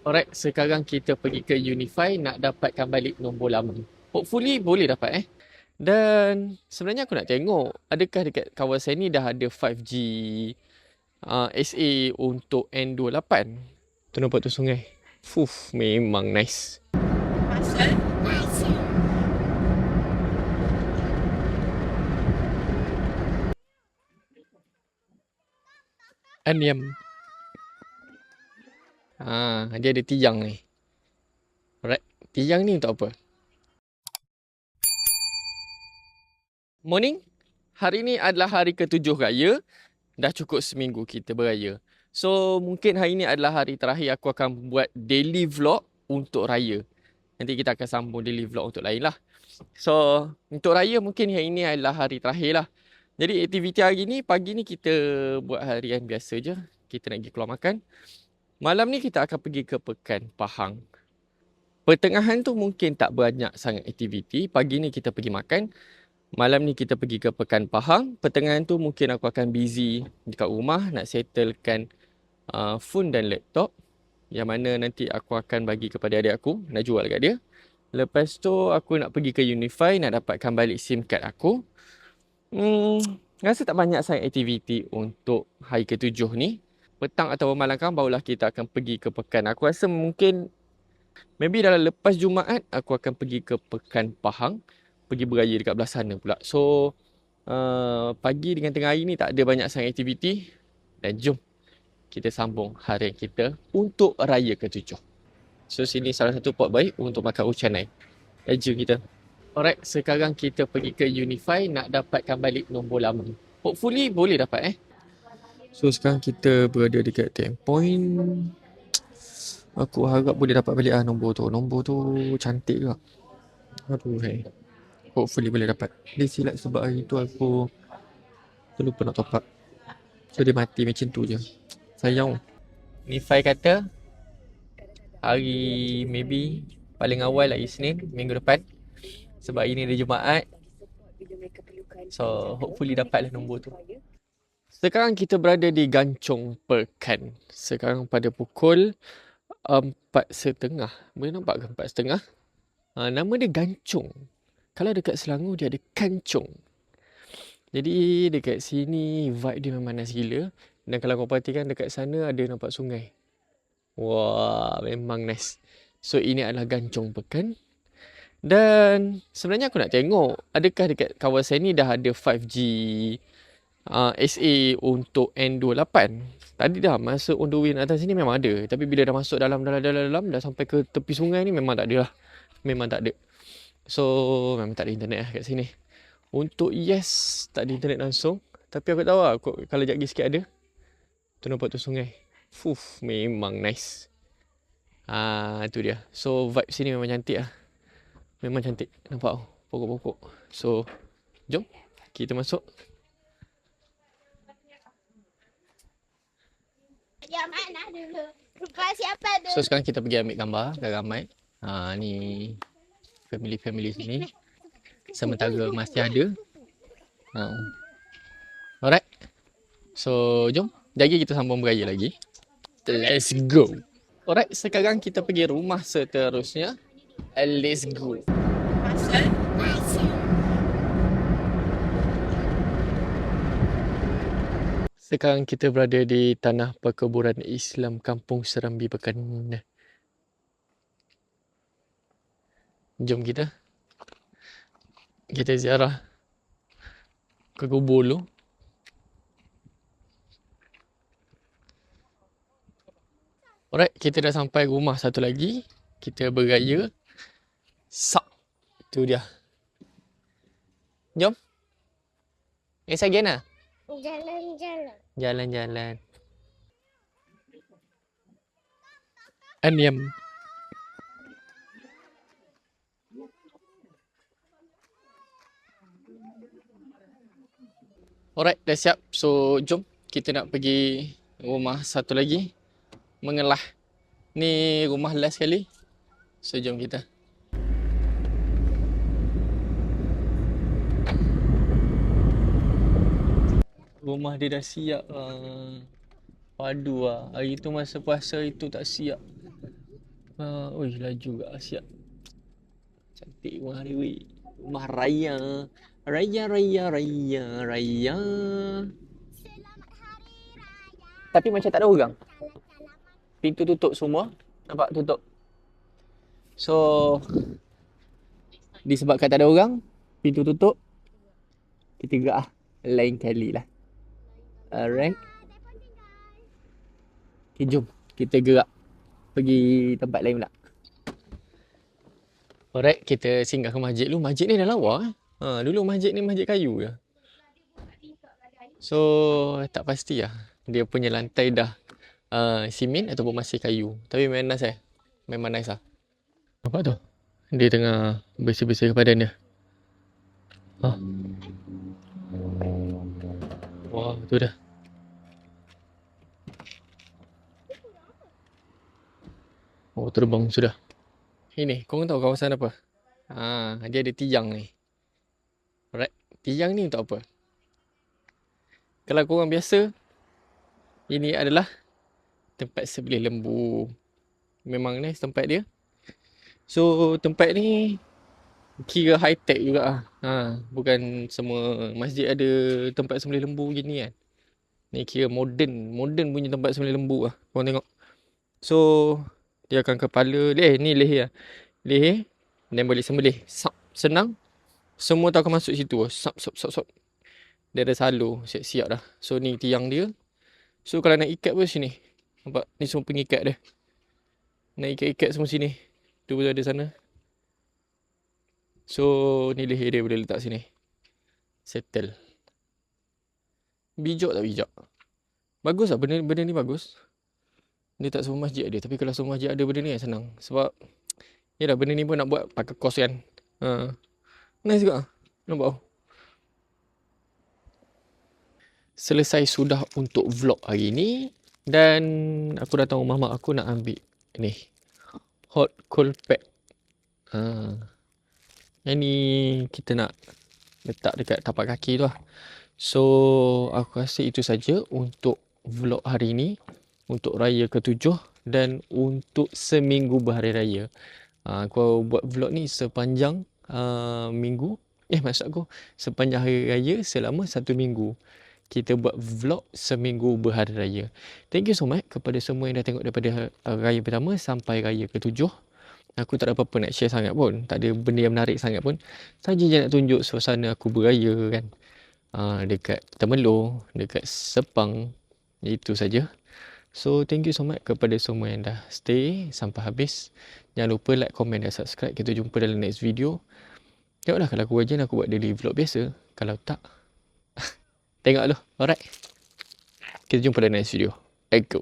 Alright, sekarang kita pergi ke Unify nak dapatkan balik nombor lama. Hopefully boleh dapat Dan sebenarnya aku nak tengok adakah dekat kawasan ni dah ada 5G SA untuk N28. Tu nampak tu sungai. Fuh, memang nice. Aniam. Dia ada tiang ni. Alright, tiang ni untuk apa? Morning. Hari ni adalah hari ke-7 raya. Dah cukup seminggu kita beraya. So, mungkin hari ni adalah hari terakhir aku akan buat daily vlog untuk raya. Nanti kita akan sambung daily vlog untuk lain lah. So, untuk raya mungkin hari ni adalah hari terakhir lah. Jadi, aktiviti hari ni, pagi ni kita buat harian biasa je. Kita nak pergi keluar makan. Malam ni kita akan pergi ke Pekan Pahang. Pertengahan tu mungkin tak banyak sangat aktiviti. Pagi ni kita pergi makan. Malam ni kita pergi ke Pekan Pahang. Pertengahan tu mungkin aku akan busy dekat rumah nak settlekan phone dan laptop. Yang mana nanti aku akan bagi kepada adik aku nak jual kat dia. Lepas tu aku nak pergi ke Unify nak dapatkan balik SIM card aku. Rasa tak banyak sangat aktiviti untuk hari ke-7 ni. Petang atau malam kan barulah kita akan pergi ke Pekan. Aku rasa mungkin maybe dalam lepas Jumaat aku akan pergi ke Pekan Pahang. Pergi beraya dekat belah sana pula. So, pagi dengan tengah hari ni tak ada banyak sangat aktiviti. Dan jom kita sambung harian kita untuk raya ke-7. So, sini salah satu pot baik untuk makan ucanai. Jom kita. Alright, sekarang kita pergi ke Unify nak dapatkan balik nombor lama. Hopefully boleh dapat So, sekarang kita berada dekat Ten Point. Aku harap boleh dapat balik nombor tu. Nombor tu cantik juga. Aduh, hopefully boleh dapat. Dia silap sebab hari tu aku terlupa nak top up. So dia mati macam tu je. Sayang. Nifai kata hari maybe paling awal hari Isnin minggu depan. Sebab ini hari Jumaat. So hopefully dapatlah nombor tu. Sekarang kita berada di Gancong Pekan. Sekarang pada pukul 4.30. Boleh nampak ke 4.30? Nama dia Gancong. Kalau dekat Selangor dia ada Kancong. Jadi dekat sini vibe dia memang nice gila. Dan kalau kau perhatikan dekat sana ada nampak sungai. Wah, memang nice. So ini adalah Gancong Pekan. Dan sebenarnya aku nak tengok adakah dekat kawasan ni dah ada 5G SA untuk N28. Tadi dah masa on the way atas sini memang ada. Tapi bila dah masuk dalam dah sampai ke tepi sungai ni memang tak ada lah. Memang tak ada. So memang tak ada internet lah kat sini. Untuk yes, tak ada internet langsung. Tapi aku tahu lah, kalau sekejap lagi sikit ada. Tu nampak tu sungai. Fuh, memang nice. Itu dia. So, vibe sini memang cantik lah. Memang cantik. Nampak tau, pokok-pokok. So, jom kita masuk. Yang mana dulu? Rupa siapa dulu? So, sekarang kita pergi ambil gambar. Dah ramai. Ni family-family sini. Sementara masih ada. Alright. So, jom. Jadi kita sambung beraya lagi. Let's go. Alright, sekarang kita pergi rumah seterusnya. Let's go. Sekarang kita berada di Tanah Perkuburan Islam Kampung Serambi Pekan. Jom kita ziarah ke kubur dulu. Alright, kita dah sampai rumah satu lagi. Kita beraya. Itu dia. Jom. Again lah. Jalan-jalan. Jalan-jalan. Aniam. Alright, dah siap. So, jom. Kita nak pergi rumah satu lagi. Mengelah. Ni rumah last sekali. So, jom kita. Rumah dia dah siap. Padu lah. Hari tu masa puasa itu tak siap. Ui, laju gak siap. Cantik rumah dia, weh. Rumah raya. Raya, raya, raya, raya. Tapi macam tak ada orang. Pintu tutup semua. Nampak tutup. So, disebabkan tak ada orang, pintu tutup. Kita gerak lah. Lain kali lah. Alright. Okay, jom. Kita gerak. Pergi tempat lain pula. Alright, kita singgah ke masjid dulu. Masjid ni dah lawa. Dulu masjid ni masjid kayu je. So, tak pasti lah. Dia punya lantai dah simen ataupun masih kayu. Tapi memang nice Memang nice lah. Nampak tu? Dia tengah bersih-bersih badan dia. Wah, tu dah. Oh, terbang sudah. Ini, korang tahu kawasan apa? Dia ada tiang ni. Alright. Tiang ni untuk apa? Kalau korang biasa, ini adalah tempat sembelih lembu. Memang nice tempat dia. So, tempat ni kira high tech juga lah. Bukan semua masjid ada tempat sembelih lembu gini kan. Ni kira modern punya tempat sembelih lembu lah. Korang tengok. So, dia akan kepala, ni leher lah. Leher, dan boleh sembelih. Senang. Semua tu akan masuk situ. Sap. Dia ada salur, siap-siap dah. So, ni tiang dia. So, kalau nak ikat pun sini. Nampak? Ni semua pengikat dia. Nak ikat-ikat semua sini. Tu pun ada sana. So, ni leher dia boleh letak sini. Settle. Bijak tak bijak? Bagus lah, benda ni bagus. Dia tak semua masjid ada. Tapi kalau semua masjid ada benda ni senang. Sebab, yalah benda ni pun nak buat pakai kos kan. Nice juga. Nampak? Selesai sudah untuk vlog hari ni. Dan aku datang rumah mak aku nak ambil ni. Hot cold pack. Yang ni kita nak letak dekat tapak kaki tu lah. So, aku rasa itu saja untuk vlog hari ni. Untuk raya ke-7 dan untuk seminggu berhari raya. Aku buat vlog ni sepanjang minggu. Maksud aku sepanjang hari raya selama 1 minggu. Kita buat vlog seminggu berhari raya. Thank you so much kepada semua yang dah tengok daripada raya pertama sampai raya ke-7. Aku tak ada apa-apa nak share sangat pun. Tak ada benda yang menarik sangat pun. Saja je nak tunjuk suasana aku beraya kan. Dekat Temelloh, dekat Sepang. Itu saja. So, thank you so much kepada semua yang dah stay sampai habis. Jangan lupa like, komen dan subscribe. Kita jumpa dalam next video. Tengoklah kalau aku rajin aku buat daily vlog biasa. Kalau tak, tengok dulu. Alright. Kita jumpa dalam next video. Let's go.